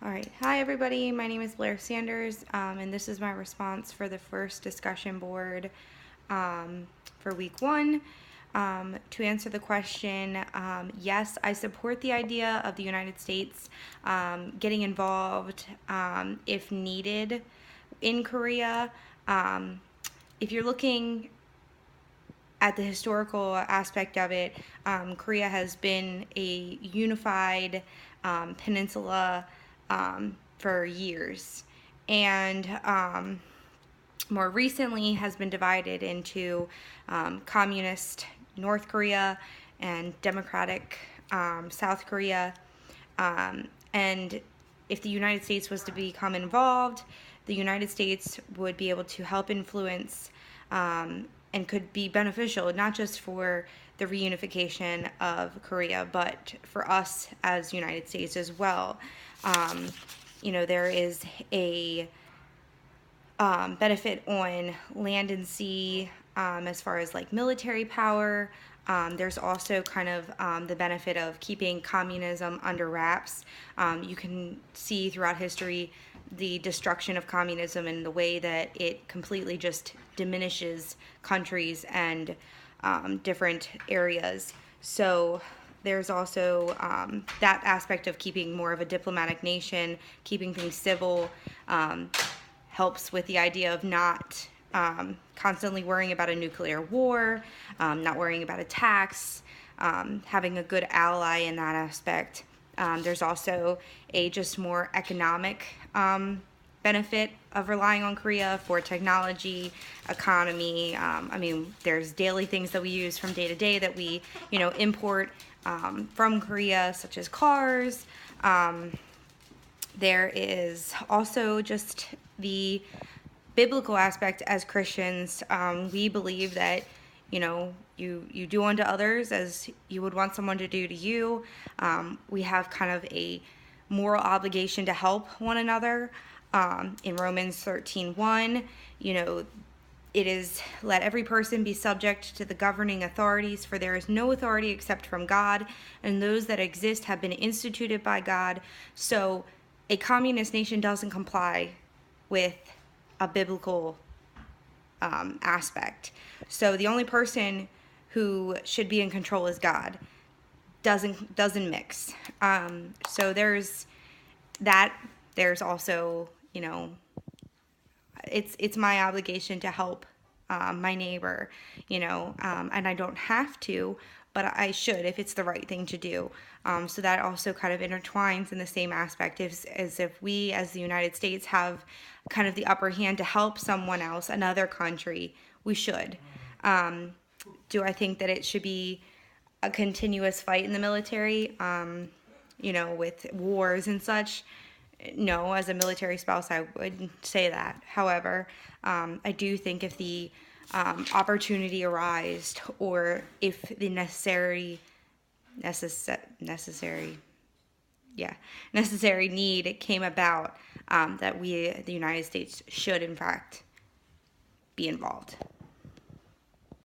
All right. Hi, everybody. My name is Blair Sanders, and this is my response for the first discussion board for week 1. To answer the question, yes, I support the idea of the United States getting involved if needed in Korea. If you're looking at the historical aspect of it, Korea has been a unified peninsula for years, and more recently has been divided into communist North Korea and democratic South Korea. And if the United States was to become involved, the United States would be able to help influence and could be beneficial, not just for the reunification of Korea, but for us as United States as well. There is a benefit on land and sea as far as like military power. There's also kind of the benefit of keeping communism under wraps. You can see throughout history the destruction of communism and the way that it completely just diminishes countries and different areas. So there's also that aspect of keeping more of a diplomatic nation, keeping things civil, helps with the idea of not constantly worrying about a nuclear war, not worrying about attacks, having a good ally in that aspect. There's also a just more economic benefit of relying on Korea for technology, economy. There's daily things that we use from day to day that we, import from Korea, such as cars. There is also just the biblical aspect as Christians. We believe that, you do unto others as you would want someone to do to you. We have kind of a moral obligation to help one another. In Romans 13:1, it is, let every person be subject to the governing authorities, for there is no authority except from God, and those that exist have been instituted by God. So a communist nation doesn't comply with a biblical aspect. So the only person who should be in control is God. Doesn't mix. So there's that. There's also, it's my obligation to help my neighbor, and I don't have to, but I should if it's the right thing to do. So that also kind of intertwines in the same aspect as if we as the United States have kind of the upper hand to help someone else, another country, we should. Do I think that it should be a continuous fight in the military, with wars and such? No, as a military spouse, I would say that. However, I do think if the opportunity arose, or if the necessary need came about, that we, the United States, should in fact be involved.